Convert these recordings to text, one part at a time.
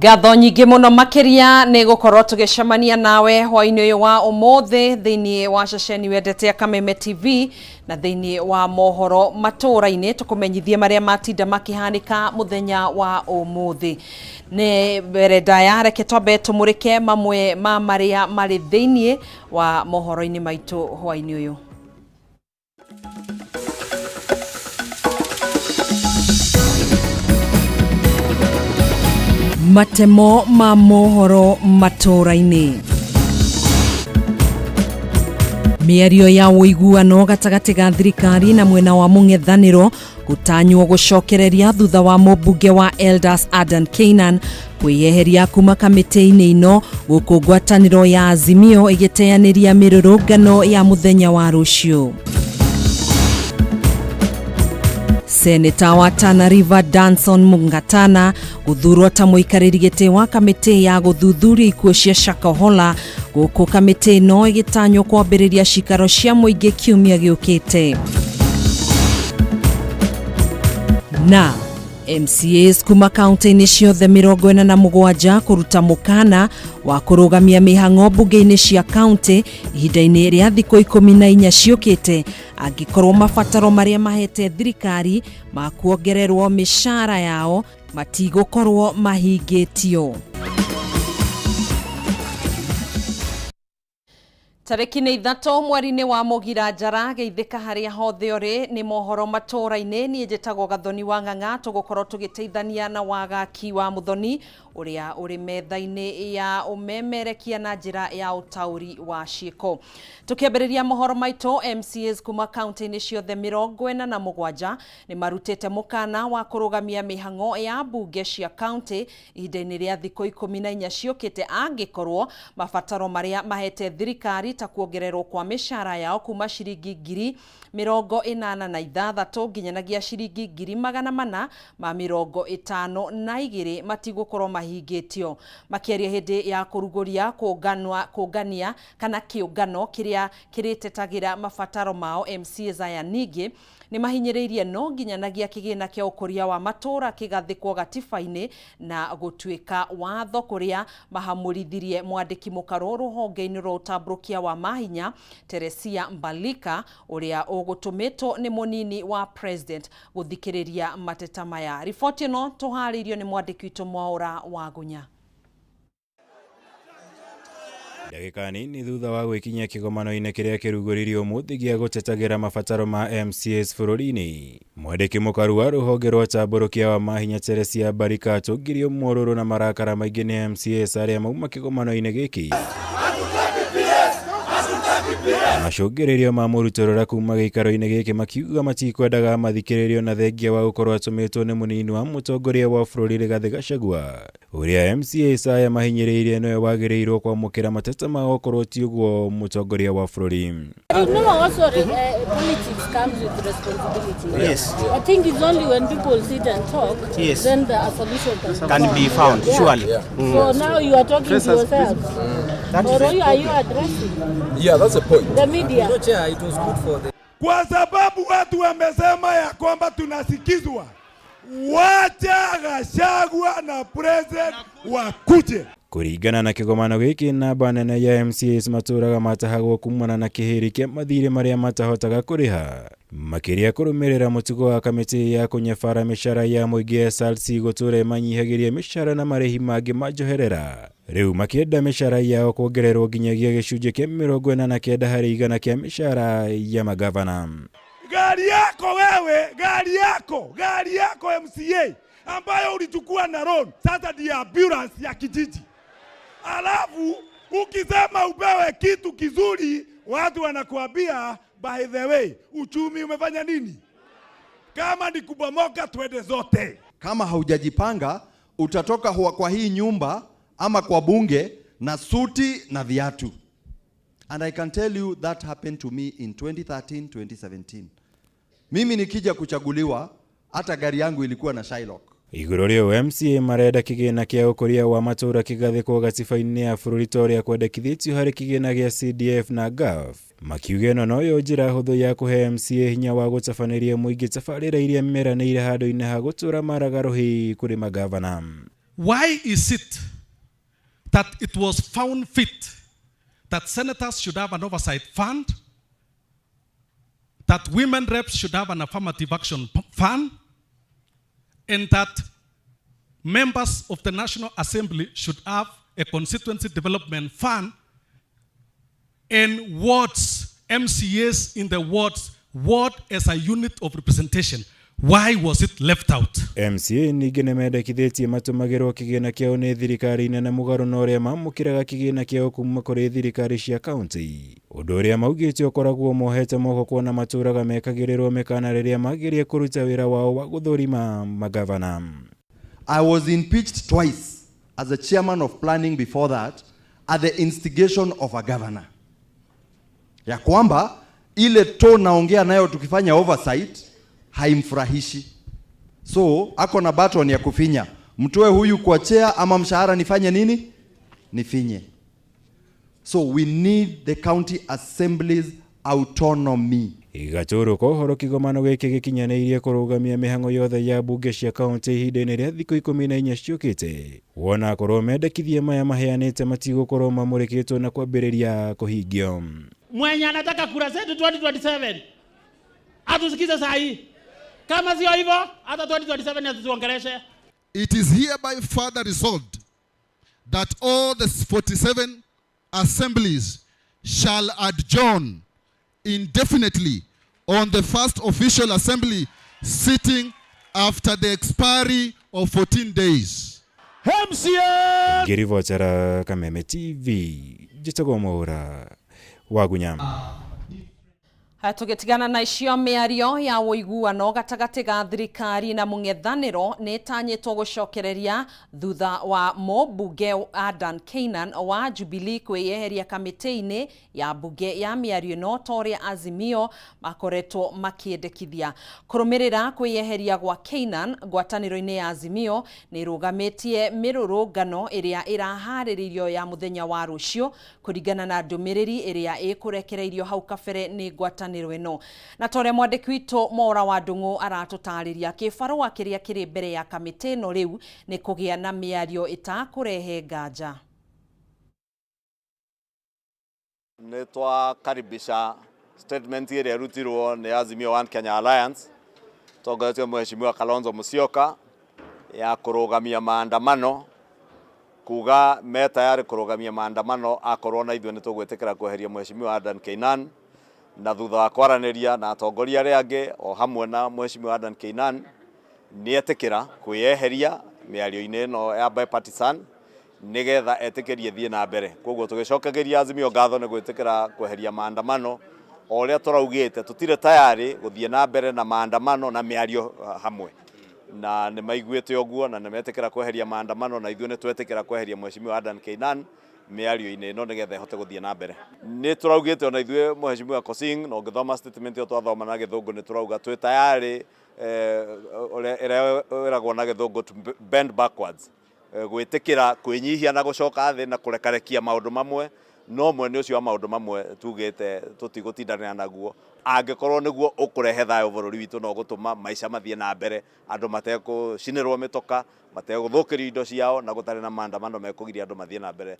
Ngatho nyingĩ mũno makĩria nĩ gũkorwo tũgĩcemania nawe hwaĩ-inĩ ũyũ wa ũmũthĩ thĩinĩ wa ceceni wendete ya Kameme TV na thĩinĩ wa mohoro Matuuraini tũkũmenyithie marĩa matinda makĩhanĩka mũthenya wa ũmũthĩ. Nĩ mbere ndaya reke twambe tũmũrĩke mamwe ma marĩa marĩ thĩinĩ wa mohoro-inĩ maitũ hwaĩ-inĩ ũyũ. Matemo ma mohoro Matuuraini. Mĩario ya ũiguano gatagatĩ ga thirikari na mwena wa mũng'ethanĩro gũtanywo gũcokereria thutha wa mũmbunge wa Elders Adan Keynan kwĩyeheria kuma kamĩtĩ-inĩ ino gũkũ ngwatanĩro ya Azimio ĩgĩteanĩria mĩrũrũngano ya mũthenya wa rũciũ. Seneta wa Tana River Danson Mungatana gũthurwo ta mũikarĩri gĩtĩ wa kamĩtĩ ya gũthuthuria ikuũ cia Shakahola gũkũ kamĩtĩ ĩno ĩgĩtanywo kwambĩrĩria cikaro cia mũingĩ kiumia gĩũkĩte. Na MCAs kuma kaunti-inĩ ciothe 47 kũruta mũkana wa kũrũgamia mĩhang'o mbunge-inĩ cia kaunti ihinda-inĩ rĩa thikũ 14 ciũkĩte angĩkorwo mabataro marĩa mahete thirikari ma kuongererwo mĩcara yao matigũkorwo mahingĩtio. Tarĩki nĩ 3 mweri-inĩ wa Mũgira Njara geithĩka harĩa hothe ũrĩ nĩ mohoro Matuuraini. Niĩ njĩtagwo Gathoni wa Ng'ang'a tũgũkorwo tũgĩteithania na wagaki wa Muthoni ũrĩa ũrĩ metha-inĩ ya ũmemerekia na njĩra ya ũtaũri wa ciĩko. Tũkĩambĩrĩria mohoro maitũ, MCAs kuma kaunti-inĩ ciothe 47 nĩ marutĩte mũkana wa kũrũgamia mĩhang'o ya mbunge cia kaunti ihinda-inĩ rĩa thikũ 14 ciũkĩte angĩkorwo mabataro marĩa mahete thirikari ta kuongererwo kwa mĩcara yao kuma ciringi 86,000 nginyanagia ciringi 452 matigũkorwo mahingĩtio. Makĩaria hĩndĩ ya kũrugũria kũngania kana kĩũngano kĩrĩa kĩrĩtetagĩra mabataro mao, MCAs aya ningĩ nĩ mahinyĩrĩirie no nginyanagia kĩgĩna kĩa ũkũria wa matũra kĩgathĩkwo gatiba-inĩ na gũtuĩka watho kũrĩa mahamũrithirie mwandĩki mũkarũ rũhonge-inĩ rwa ũtambũrũkia wa mahinya Teresia Mbalika ũrĩa ũgũtũmĩtwo nĩ mũnini wa president gũthikĩrĩria mateta maya. Riboti ĩno tũharĩirio nĩ mwandĩki witũ Mwaũra wa Gunya. Ndagĩka nini thutha wa gwĩkinyia kĩgomano-inĩ kĩrĩa kĩrugũririo ũmũthĩ gĩa gũtetagĩra mabataro ma MCAs bũrũri-inĩ, mwandĩki mũkaru wa rũhonge rwa ũtambũrũkia wa mahinya Teresia Mbalika atũngirio morũrũ na marakara maingĩ nĩ MCAs arĩa mauma kĩgomano-inĩ gĩkĩ. Macũngĩrĩrio ma mũrutũrũra kuma gĩikaro-inĩ gĩkĩ makiuga matikwendaga mathikĩrĩrio na thengia wa gũkorwo atũmĩtwo nĩ mũnini wa mũtongoria wa bũrũri Rigathĩ Gachagua, ũrĩa MCAs aya mahinyĩrĩirie nĩwe wagĩrĩirwo kwamũkĩra mateta mao okorwo ti ũguo mũtongoria wa bũrũri. Politics comes with responsibility. Yes. I think it's only when people sit and talk, yes, then the solution can be found. Yeah. Surely. Yeah. So now you are talking to yourself. Or are you addressing? Yeah, that's the point. The media. It was good for the... Kwa sababu watu wamesema ya kwamba tunasikizwa, wacha Gachagua na president wakuje. Kũringana na kĩgomano gĩkĩ namba nene ya MCAs matũraga matahagwo kumana na kĩhĩri kĩa mathirĩ marĩa matahotaga kũrĩha, makĩria kũrũmĩrĩra mũtugo wa kamĩtĩ ya kũnyabara mĩcara ya mũingĩ SRC gũtũra manyihagĩrie mĩcara na marĩhi mangĩ manjoherera. Rĩu makĩenda mĩcara yao kuongererwo nginyagia gĩcunjĩ kĩa 49 harĩ igana kĩa mĩcara ya magavana. Gari yako wewe, gari yako MCA ambayo ulichukua na loan sasa ni ambulance ya kijiji. Alafu ukisema upewe kitu kizuri watu wanakuambia by the way uchumi umefanya nini? Kama ni kubomoka twende zote. Kama haujajipanga utatoka kwa hii nyumba ama kwa bunge na suti na viatu. And I can tell you that happened to me in 2013-2017. Mimi nikija kuchaguliwa hata gari yangu ilikuwa na Shylock. Igũrũ rĩu MCA marenda kĩgĩna kĩa ũkũria wa matũra kĩgathĩkwo gatiba-inĩ ya bũrũri ta ũrĩa kwendekithĩtio harĩ kĩgĩna gĩa CDF na GAF. Makiuga ĩno noyo njĩra hũthũ ya kũhe MCA hinya wa gũtabanĩria mũingĩ tabarĩra iria meranĩire handũ-inĩ ha gũtũra maraga rũhĩ kũrĩ magavana. why is it that it was found fit that senators should have an oversight fund, that women reps should have an affirmative action fund, and that members of the National Assembly should have a constituency development fund, and wards, MCAs in the wards, ward as a unit of representation? Why was it left out? MCA ningĩ nĩmendekithĩtie matũmagĩrwo kĩgĩna kĩao nĩ thirikari nene mũgarũ na ũrĩa mamũkĩraga kĩgĩna kĩao kuma kũrĩ thirikari cia kaunti. Ũndũ ũrĩa maugĩte ũkoragwo mohete moko kuona matũraga mekagĩrĩrwo mĩkana rĩrĩa magĩrĩire kũruta wĩra wao wa gũthũrima magavana. I was impeached twice as the chairman of planning before that at the instigation of a governor. Ya kwamba ile to naongea nayo tukifanya oversight haimfurahishi. So ako na button ya kufinya. Mtoe huyu kwa chair ama mshahara nifanye nini? Nifinye. So we need the county assemblies autonomy. Igatũrũ kohoro kĩgomano gĩkĩ gĩkinyanĩirie kũrũgamia mĩhang'o yothe ya bunge cia kaunti ihinda-inĩ rĩa thikũ 14 ciũkĩte. Wona korwo mendekithia maya maheanĩte matigũkorwo mamũrĩkĩtwo na kwambĩrĩria kũhingio. Mwenye anataka kura zetu 2027 atusikize saa hii. Kama sio hivyo hata 2027 atuongeleshe. It is hereby further resolved that all the 47 assemblies shall adjourn indefinitely on the first official assembly sitting after the expiry of 14 days. MCA Ngĩribotera Kameme TV, njĩtagwo Mwaura Wagunyama. Tugitigana na icio mĩario ya ũiguano gatagatĩ ga thirikari na mũng'ethanĩro nĩ ĩtanyĩtwo gũcokereria thutha wa mũmbunge Adan Keynan wa Jubilee kwĩyeheria kamĩtĩ-inĩ ya mbunge ya mĩario ĩno ta ũrĩa Azimio makoretwo makĩendekithia. Kũrũmĩrĩra kwĩyeheria gwa Keynan, ngwatanĩro-inĩ ya Azimio nĩ ĩrũgamĩtie mĩrũrũngano ĩrĩa ĩraharĩrĩirio ya mũthenya wa rũciũ kũringana na ndũmĩrĩri ĩrĩa ĩkũrekereirio hau kabere nĩ ngwatanĩro ĩno. Na tore mwandĩki witũ Mora wa Ndung'u aratũtarĩria kĩbarũa kĩrĩa kĩrĩ mbere ya kamĩtĩ ĩno rĩu nĩ kũgĩa na mĩario ĩtakũrehe nganja. Nĩ twakaribisha statement ĩrĩa ĩrutirwo nĩ Azimio One Kenya Alliance tongoretio Mheshimiwa Kalonzo Musyoka ya kũrũgamia maandamano, kuga me tayari kũrũgamia maandamano akorwo na ithuĩ nĩ tũgwĩtĩkĩra kweheria Mheshimiwa Adan Keynan, na thutha wa kwaranĩria na atongoria arĩa angĩ o hamwe na Mheshimiwa Adan Keynan nĩ etĩkĩra kwĩyeheria mĩario-inĩ ĩno ya bipartisan nĩgetha etĩkĩrie thiĩ na mbere. Koguo tũgĩcokagĩria Azimio ngatho nĩ gwĩtĩkĩra kweheria maandamano o ũrĩa tũraugĩte tũtirĩ tayari gũthiĩ na mbere na maandamano na mĩario hamwe, na nĩ maiguĩte ũguo na nĩ metĩkĩra kweheria maandamano, na ithuĩ nĩ twetĩkĩra kweheria Mheshimiwa Adan Keynan mĩario-inĩ ĩno nĩgetha ĩhote gũthiĩ na mbere. Nĩ tũraugĩte ona ithuĩ Mheshimiwa Kosing na ũngĩthoma statement ĩyo twathoma na gĩthũngũ nĩ tũrauga twĩ tayari ĩrĩa ĩragwo na gĩthũngũ to bend backwards, gwĩtĩkĩra kwĩnyihia na gũcoka thĩ na kũrekarekia maũndũ mamwe, no mwene ũcio wa maũndũ mamwe tugĩte tũtigũtindanĩra naguo angĩkorwo nĩguo ũkũrehe thayũ bũrũri witũ no gũtũma maica mathiĩ na mbere, andũ mategũcinĩrwo mĩtoka, mategũthũkĩrio indo ciao na gũtarĩ na maandamano mekũgiria andũ mathiĩ na mbere.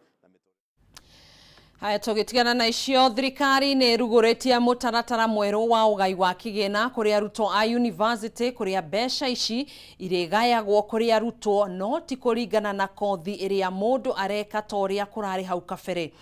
Haya, tũgĩtigana na icio, thirikari nĩ ĩrugũrĩtie mũtaratara mwerũ wa ũgai wa kĩgĩna kũrĩ arutwo a university, kũrĩa mbeca ici irĩgayagwo kũrĩ arutwo no ti kũringana na kothi ĩrĩa mũndũ areka ta ũrĩa kũrarĩ hau kabere.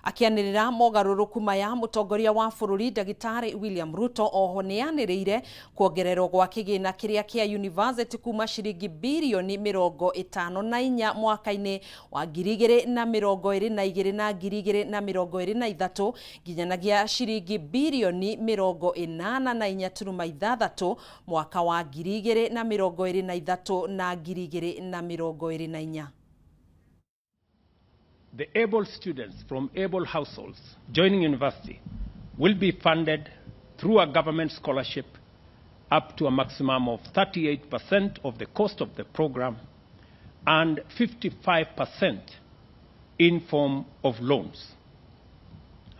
Akĩanĩrĩra mogarũrũku maya, mũtongoria wa bũrũri Ndagĩtarĩ William Ruto oho nĩanĩrĩire kuongererwo gwa kĩgĩna kĩrĩa kĩa university kuma ciringi birioni 54 mwaka-inĩ wa 2022 na 2023 nginyanagia ciringi birioni 84.6 mwaka wa 2023 na 2024. The able students from able households joining university will be funded through a government scholarship up to a maximum of 38% of the cost of the program and 55% in form of loans.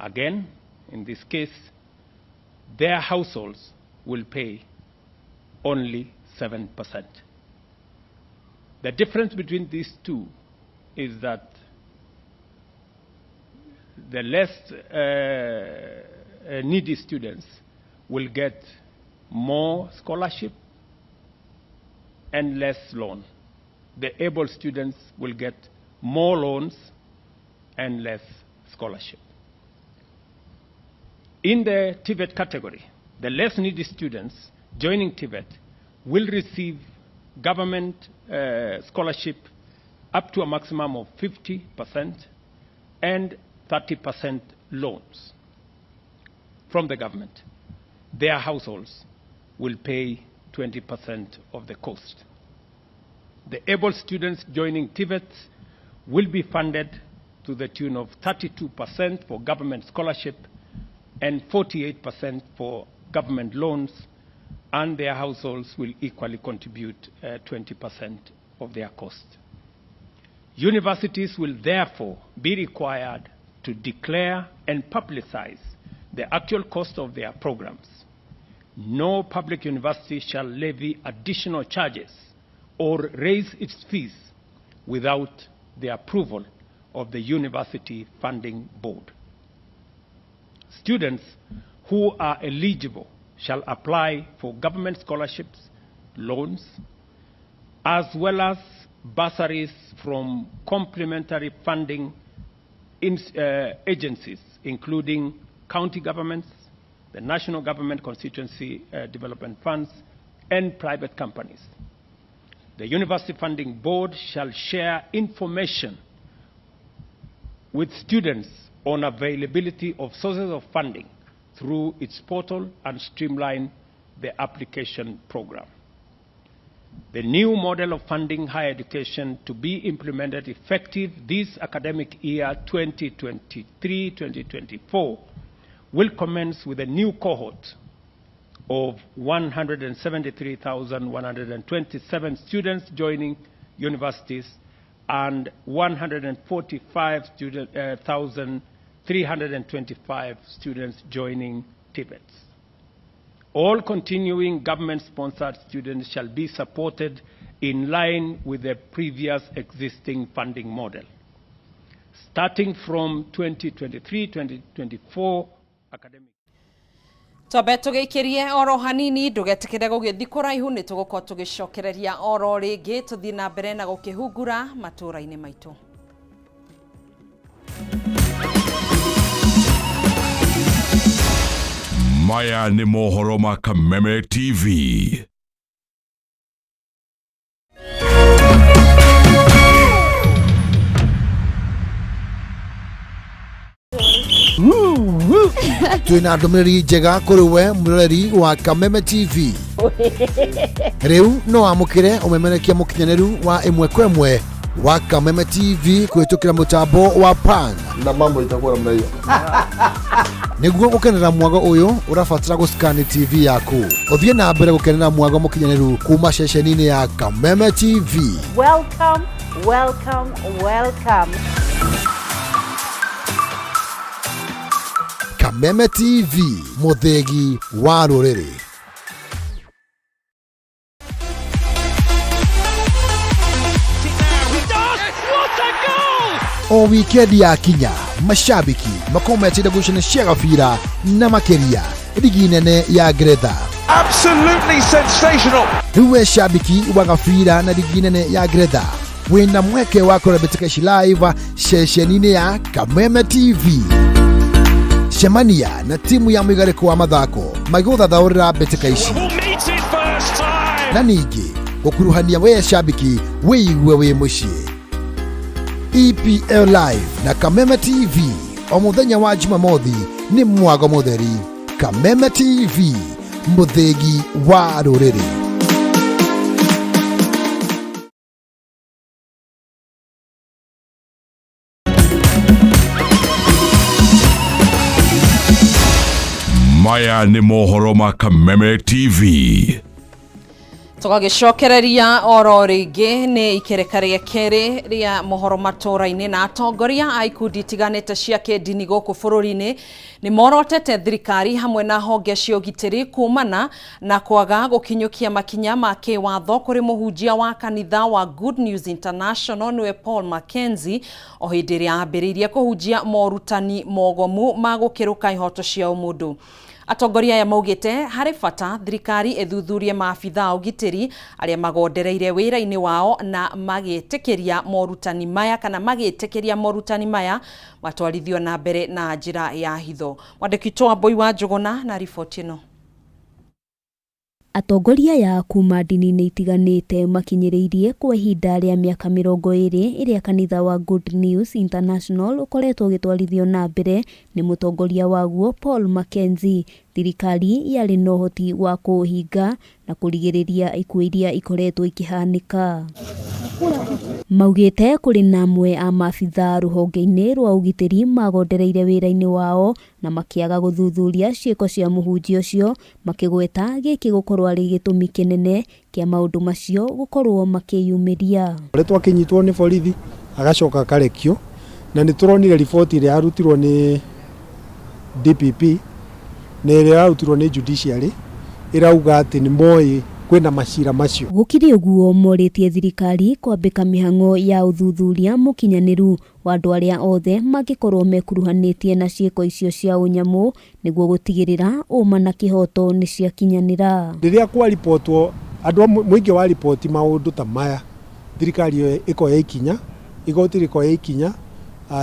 Again, in this case, their households will pay only 7%. The difference between these two is that the less needy students will get more scholarship and less loan. The able students will get more loans and less scholarship. In the TVET category, the less needy students joining TVET will receive government scholarship up to a maximum of 50% and 30% loans from the government. Their households will pay 20% of the cost. The able students joining TVET will be funded to the tune of 32% for government scholarship and 48% for government loans, and their households will equally contribute 20% of their cost. Universities will therefore be required to declare and publicize the actual cost of their programs. No public university shall levy additional charges or raise its fees without the approval of the University Funding Board. Students who are eligible shall apply for government scholarships, loans, as well as bursaries from complementary funding agencies, including county governments, the national government constituency development funds, and private companies. The University Funding Board shall share information with students on availability of sources of funding through its portal and streamline the application program. The new model of funding higher education to be implemented effective this academic year 2023-2024 will commence with a new cohort of 173,127 students joining universities and 145,325 students joining TVETs. All continuing government-sponsored students shall be supported in line with the previous existing funding model. Starting from 2023-2024 academic. Tobe tugikirie oro hanini ndugetikire gugithi kuraihu ni tugukorwo tugicokereria oro ringi tuthii na mbere na gukihungura maturaini maitu. Maya ni mohoro ma Kameme TV. Twina ndumiriri njega kuri we muroreri wa Kameme TV. Riu no amukire umemerekia mukinyaneru wa imwe kwa imwe wa Kameme TV kuhitukira mutambo wa pan na mambo itakuwa namna hiyo. Niguo gukenera mwago uyu urafatira guskani TV yaku. Uthie na mbere gukenera mwago mukinyaneru kuma ceceni-ini ya Kameme TV. Welcome, welcome, welcome. Kameme TV, muthegi wa ruriri. O weekend ya kinya, mashabiki makometire gucana cia gabira na makeria ligi nene ya Ngeretha. Absolutely sensational. Riwe shabiki wa gabira na ligi nene ya Ngeretha. Wina mweke wa kurebetika live ceceni-ini ya Kameme TV. Shemania na timu ya mwigariko wa mathako maguthathaurira mbetika ici na ningi gukuruhania we shabiki wiigue wi mucii. EPL Live na Kameme TV o muthenya wa Jumamothi ni mwago mutheri. Kameme TV, muthegi wa ruriri. Maya ni mohoro ma Kameme TV. Tugagicokereria oro ringi ni ikereka ria keri ria mohoro Matuuraini na atongoria a ikundi itiganite cia kidini guku bururi-ini ni morotete thirikari hamwe na honge cia ugitiri kumana na kwaga gukinyukia makinya ma kiwatho kuri muhunjia wa kanitha wa Good News International niwe Paul Mackenzie o hindi ria ambiriirie kuhunjia morutani mogomu ma gukiruka ihoto cia umundu. Atongoria ya maugite hari bata thirikari ethuthurie maabitha ugitiri aria magondereire wira-ini wao na magitekeria morutani maya kana magitekeria morutani maya matwarithio na mbere na njira ya hitho. Mwandiki Toa Boy wa Njuguna na riboti ino. Atongoria ya kuma ndini-inĩ itiganĩte makinyĩrĩirie kwa ihinda rĩa mĩaka 20 iria kanitha wa Good News International ukoretwo gĩtwarithio na mbere nĩ mũtongoria waguo Paul Mackenzie. Thirikari yarĩ na ũhoti wa kũhinga na kũrigĩrĩria ikuũ iria ikoretwo ikihanĩka. Maugite kuri na amwe a maabitha ruhonge-ini rwa ugitiri magondereire wira-ini wao na makiaga guthuthuria ciiko cia muhunjia ucio makigweta giki gukorwo ari gitumi kinene kia maundu macio gukorwo makiyumiria. Retwa kinyitwo ni borithi agacoka karekio na ni turonire riboti ria arutirwo ni DPP na ria arutirwo ni judiciary irauga ati ni moi kwina macira macio. Gukiri uguo moritie thirikari kwambika mihango ya uthuthuria mukinyaniru wa andu aria othe magikorwo mekuruhanitie na ciiko icio cia unyamu niguo gutigirira uma na kihoto ni cia kinyanira. Riria kwa ripotwo andu muingi wa ripoti maundu ta maya thirikari ikoya ikinya igoti rikoya ikinya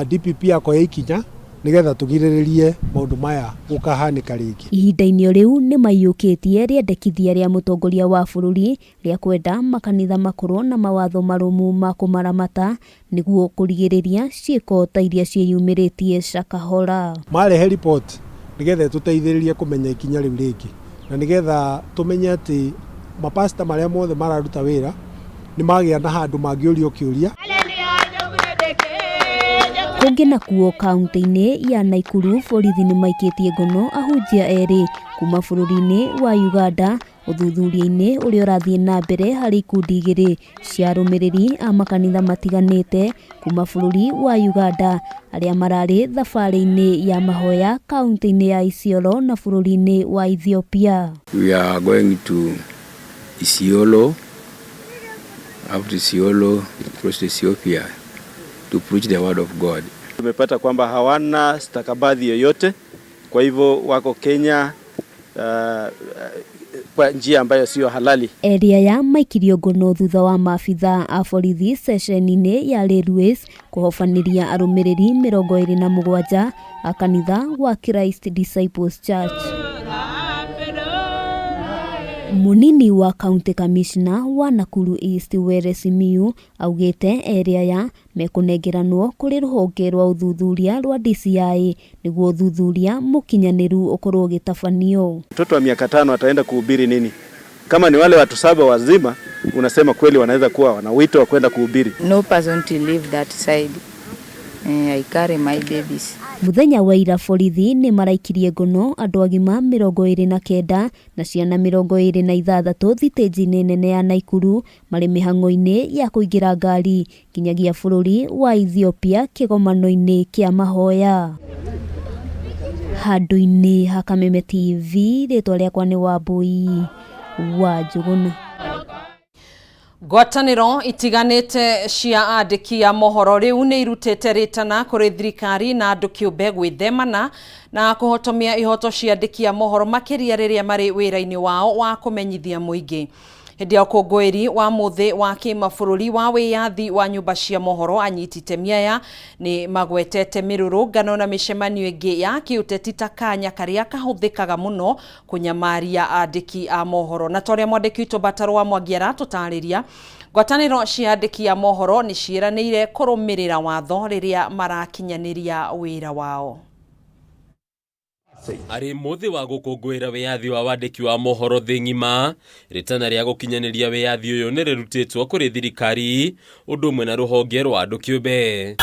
DPP akoya ikinya nigetha tugiriririe maundu maya gukahanika ringi. Ihinda-inĩ riu ni maiyukitie riendekithia ria mutongoria wa bururi ria kwenda makanitha makuru na mawatho marumu ma kumaramata niguo kurigiriria ciiko ta iria ciiyumiritie cakahora. Marehe report nigetha tuteithiririe kumenya ikinya riu ringi na nigetha tumenye ati mapasta maria mothe mararuta wira ni magia na handu mangiurio kiuria. Kungi na kuo kaunti-ini ya Naikuru borithi ni maikitie ngono ahunjia eri kuma bururi-ini wa Uganda uthuthuria-ini uria urathie na mbere hari ikundi igiri cia arumiriri a makanitha matiganite kuma bururi wa Uganda aria marari thabari-ini ya mahoya kaunti-ini ya Isiolo na bururi-ini wa Ethiopia. We are going to Isiolo, after Isiolo, across Ethiopia to preach the word of God. Tumepata kwamba hawana stakabadhi yoyote, kwa hivyo wako Kenya kwa njia ambayo sio halali. Area ya maikirio ngono thutha wa maabitha a borithi session-ini ya Railways kuhofaniria arumiriri 27 a kanitha wa Christ Disciples Church. Munini wa County Commissioner wa Nakuru East Were Simiyu augite area ya mekunengeranwo kuri ruhonge rwa uthuthuria rwa DCI niguo uthuthuria mukinyaniru ukorwo gitafanio. Mtoto wa miaka 5 ataenda kuhubiri nini? Kama ni wale watu 7 wazima, unasema kweli wanaweza kuwa wana wito wa kwenda kuhubiri. No person to leave that side. I carry my babies. Muthenya wa ira borithi ni maraikirie ngono andu agima 29 na ciana 26 thitĩnji-inĩ nene ya Naikuru mari mihango-ini ya kuingira ngari kinyagia bururi wa Ethiopia kigomano-ini kia mahoya. Handu-ini ha Kameme TV ritwa riakwa ni Wambui wa Njuguna. Ngwatanĩro itiganĩte cia andĩki a mohoro rĩu nĩ irutĩte rĩtana kũrĩ thirikari na andũ kĩũmbe gwĩthemana na kũhotomia ihoto cia andĩki a mohoro makĩria rĩrĩa marĩ wĩra-inĩ wao wa kũmenyithia mũingĩ. Hĩndĩ ya ũkũngũĩri wa mũthĩ wa kĩmabũrũri wa wĩyathi wa nyũmba cia mohoro anyiti itemi aya nĩ magwetete mĩrũrũngano na mĩcemanio ĩngĩ ya kĩũteti ta kanya karĩa kahũthĩkaga mũno kũnyamaria andĩki a mohoro. Na torĩa mwandĩki witũ Bataro wa Mwangi aratũtarĩria, ngwatanĩro cia andĩki a mohoro nĩ ciĩranĩire kũrũmĩrĩra watho rĩrĩa marakinyanĩria wĩra wao. Ari muthi wa gukungwira wiyathi wa wandiki wa mohoro thi ngima ritana ria gukinyaniria wiyathi uyu ni rirutitwo kuri thirikari undu umwe na ruhonge rwa andu kiumbe.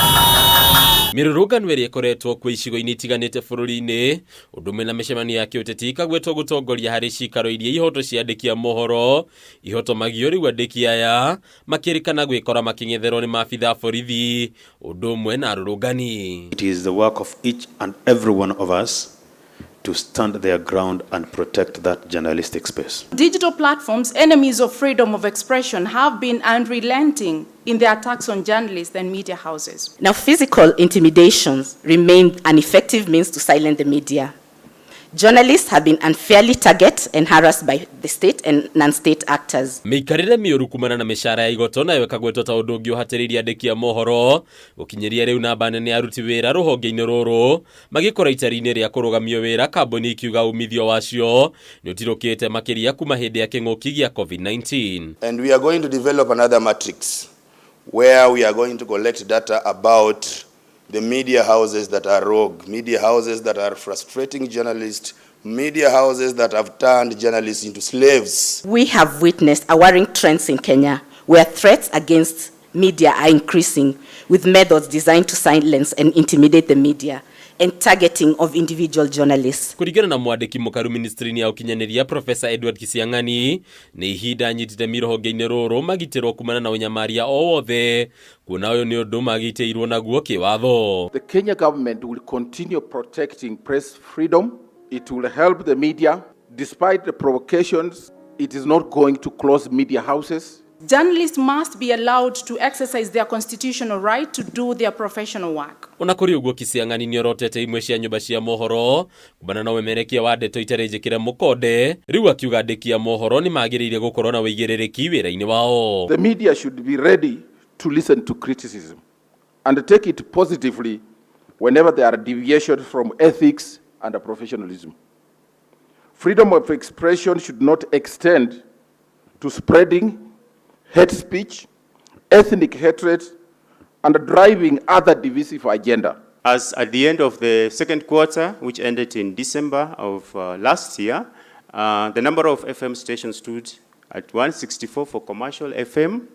Mirurungano ĩrĩa ĩkoretwo kuo icigo-inĩ itiganĩte bũrũri-inĩ ũndũ ũmwe na mĩcemanio ya kĩũteti ikagwetwo gũtongoria harĩ cikaro iria ihoto cia andĩki a mohoro ihotomagio rĩu andĩki aya makĩrĩkana gwĩkora makĩng'etherwo nĩ maabitha borithi ũndũ ũmwe na arũrũngani. It is the work of each and every one of us to stand their ground and protect that journalistic space. Digital platforms, enemies of freedom of expression, have been unrelenting in their attacks on journalists and media houses. Now, physical intimidations remain an effective means to silence the media. Journalists have been unfairly targeted and harassed by the state and non-state actors. Mĩikarĩre mĩũru kumana na mĩcara ya igoto nayo ĩkagwetwo ta ũndũ ũngĩ ũhatĩrĩirie andĩki a mohoro gũkinyĩria rĩu namba nene ya aruti wĩra rũhonge-inĩ rũrũ magĩkora itari-inĩ rĩa kũrũgamio wĩra kambuni ikiuga umithio wacio nĩ ũtirũkĩte makĩria kuma hĩndĩ ya kĩng'ũki gĩa COVID-19. And we are going to develop another matrix where we are going to collect data about the media houses that are rogue, media houses that are frustrating journalists, media houses that have turned journalists into slaves. We have witnessed a worrying trends in Kenya where threats against media are increasing with methods designed to silence and intimidate the media and targeting of individual journalists. Kũringana na mwandĩki mũkaru ministry-inĩ ya ũkinyanĩria Professor Edward Kisiang'ani nĩ ihinda nyitĩte rũhonge-inĩ rũrũ magitĩrwo kumana na ũnyamaria o wothe kuona ũyũ nĩ ũndũ magitĩirwo naguo kĩwatho. The Kenya government will continue protecting press freedom. It will help the media. Despite the provocations, it is not going to close media houses. Journalists must be allowed to exercise their constitutional right to do their professional work. Ona kũrĩ ũguo Kisiang'ani nĩ orotete imwe cia nyũmba cia mohoro kumana na ũmemerekia wa ndeto itarĩ njĩkĩre mũkonde rĩu akiuga andĩki a mohoro nĩ magĩrĩire gũkorwo na wĩigĩrĩrĩki wĩra-inĩ wao. The media should be ready to listen to criticism and take it positively whenever there are deviations from ethics and professionalism. Freedom of expression should not extend to spreading hate speech, ethnic hatred, and driving other divisive agenda. As at the end of the second quarter, which ended in December of last year, the number of FM stations stood at 164 for commercial FM,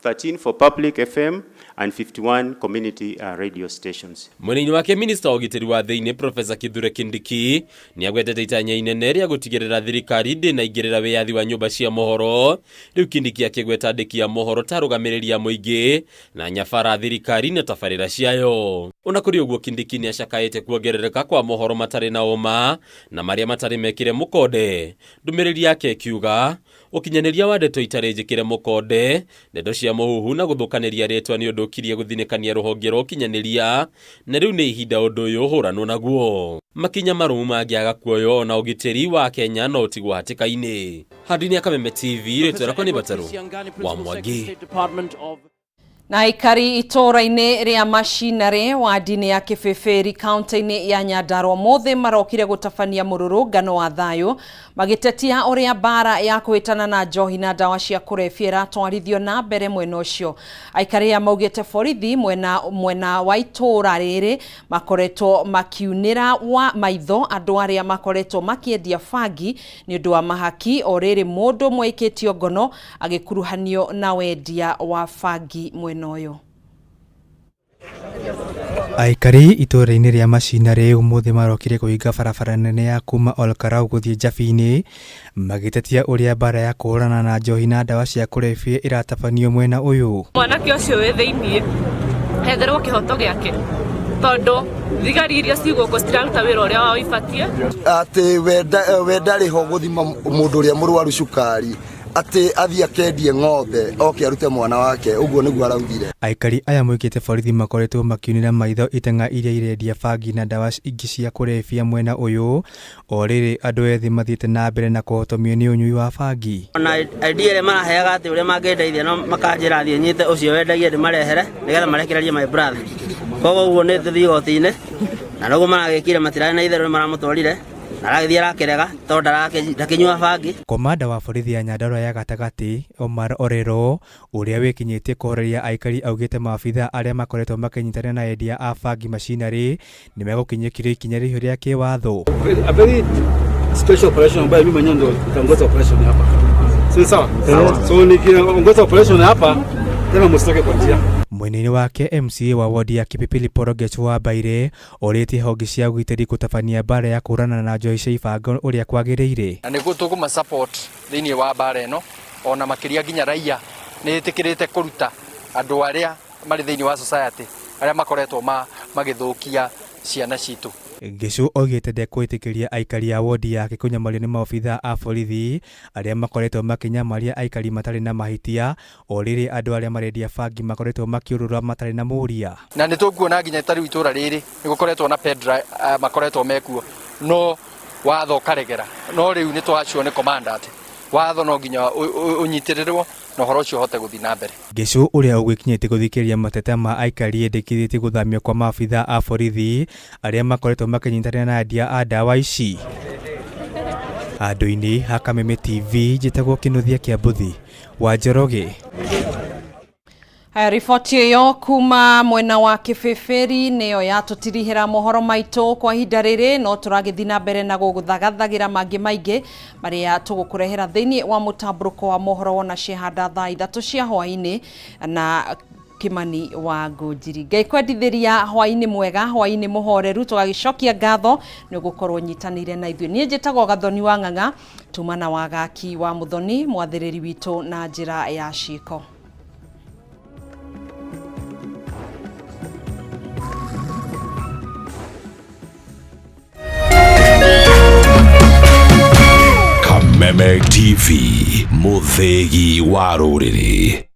13 for public FM, and 51 community radio stations. Mwena-inĩ wake Minister wa ũgitĩri wa thĩinĩ Professor Kithure Kindiki nĩ agwetete itanya inene rĩa gũtigĩrĩra thirikari ndĩnaingĩrĩra wĩyathi wa nyũmba cia mohoro rĩu Kindiki akĩgweta andĩki a mohoro ta arũgamĩrĩri a mũingĩ na nyabara thirikari na tabarĩra ciayo. Ona kũrĩ ũguo Kindiki nĩ acakaĩte kuongerereka kwa mohoro matarĩ na ũma na marĩa matarĩ mekĩre mũkonde. Ndũmĩrĩri yake kiuga ũkinyanĩria wa ndeto itarĩ njĩkĩre mũkonde, ndeto cia mũhuhu na gũthũkanĩria rĩtwa nĩ ũndũ ũkirie gũthinĩkania rũhonge rwa ũkinyanĩria na rĩu nĩ ihinda ũndũ ũyũ ũhũranwo naguo. Makinya marũmu mangĩaga kuoyo ona ũgitĩri wa Kenya no ũtigwo hatĩka-inĩ. Handũ-inĩ ya Kameme TV rĩtwa rĩakwa nĩ Batarũ wa Mwangi. Na aikari itũra-inĩ rĩa Macinarĩ wadi-inĩ ya Kĩbĩbĩri kaunti-inĩ ya Nyandarua mothe marokire gũtabania mũrũrũngano wa thayũ magĩtetia ũrĩa mbara ya kũhĩtana na njohi na ndawa cia kũrebia ĩratwarithio na mbere mwena ũcio. Aikari aya maugĩte borithi mwena wa itũra rĩrĩ makoretwo makiunĩra wa maitho andũ arĩa makoretwo makĩendia bangi nĩ ũndũ wa mahaki o rĩrĩ mũndũ mwĩkĩtio ngono agĩkuruhanio na wendia wa bangi mwena ũyũ. Aikari itũra-inĩ rĩa Macinarĩ ũmũthĩ marokire kũhinga barabara nene ya kuma Olkarau gũthiĩ Njabi-inĩ magĩtetia ũrĩa mbara ya kũhũrana na njohi na ndawa cia kũrebia ĩratabanio mwena ũyũ. Mwanake ũcio wĩ thĩinĩ hetherwo kĩhoto gĩake tondũ thigari iria cigũkũ citiraruta wĩra ũrĩa wao ibatiĩ atĩ we ndarĩ ho gũthima mũndũ ũrĩa mũrwaru cukari atĩ athiĩ akendie ng'ombe oke arute mwana wake ũguo nĩguo araugire. Aikari aya moigĩte borithi makoretwo makiunĩra maitho iteng'a iria irendia bangi na ndawa ingĩ cia kũrebia mwena ũyũ o rĩrĩ andũ ethĩ mathiĩte na mbere na kũhotomio nĩ ũnyui wa bangi. Ona idea maheaga atĩ ũrĩa mangĩndeithia no makanjĩra thiĩ nyite ũcio wendagia ndĩmarehere nĩgetha marekererie my brother. Koguo ũguo nĩ tũthiĩ igoti-inĩ na noguo maragĩkire matirarĩ na itherũ maramũtwarire aragĩthiĩ arakerega tondũ ndakĩnyua bangi. Komanda wa borithi ya Nyandarua ya gatagatĩ Omar Orero ũrĩa wĩkinyĩtie kũhoreria aikari augĩte maabitha arĩa makoretwo makĩnyitana na endia a bangi Macinarĩ nĩ megũkinyĩkire ikinya rĩu rĩa kĩwatho. A very special operation ambayo mimi mwenyewe ndio nitaongoza operation hapa. Si sawa? So nikiongoza operation hapa tena msitoke kwa njia. Mwena-inĩ wake MCA wa wodi ya Kipipili Poroget wa Baire orĩtie honge cia ũgitĩri gũtabania mbara ya kũhũrana na njohi cia ibango ũrĩa kwagĩrĩire. Na nĩguo tũkũma support thĩinĩ wa mbara ĩno ona makĩria nginya raia nĩ ĩtĩkĩrĩte kũruta andũ arĩa marĩ thĩinĩ wa society arĩa makoretwo magĩthũkia ciana citũ. Gesho oigĩte ndekũĩtĩkĩria aikari a wodi yake kũnyamario nĩ maobitha a borithi arĩa makoretwo makinyamaria aikari matarĩ na mahĩtia o rĩrĩ andũ arĩa marendia bangi makoretwo makiũrũra matarĩ na mũria. Na nĩ tũkuona nginya tarĩ itũra rĩrĩ nĩ gũkoretwo na pedra makoretwo mekuo no watho karegera no rĩu nĩ twacio nĩ commandant watho no nginya ũnyitĩrĩrwo na ũhoro ũcio ũhote gũthiĩ na mbere. Gesho ũrĩa ũgĩkinyĩte gũthikĩrĩria mateta ma aikari endekithĩtie gũthamio kwa maabitha a borithi arĩa makoretwo makĩnyitanĩra na endia a ndawa ici. Handũ-inĩ ha Kameme TV njĩtagwo Kĩnuthia kĩa Mbuthi wa Njoroge. Riboti ĩyo kuma mwena wa Kĩbĩbĩri nĩyo yatũtirihĩra mohoro maitũ kwa ihinda rĩrĩ, no tũragĩthiĩ na mbere na gũgũthagathagĩra mangĩ maingĩ marĩa tũgũkũrehera thĩinĩ wa mũtambũrũko wa mohoro wona ciahanda thaa 3 cia hwaĩ-inĩ na Kimani wa Ngũnjiri. Ngai kwendithĩria hwaĩ-inĩ mwega, hwaĩ-inĩ mũhoreru, tũgagĩcokia ngatho nĩ ũgũkorwo nyitanĩire na ithuĩ. Niĩ njĩtagwo Gathoni wa Ng'ang'a, tumana wa gaki wa Muthoni, mwathĩrĩri witũ na njĩra ya ciĩko. Kameme TV, mũthĩgi wa rũrĩrĩ.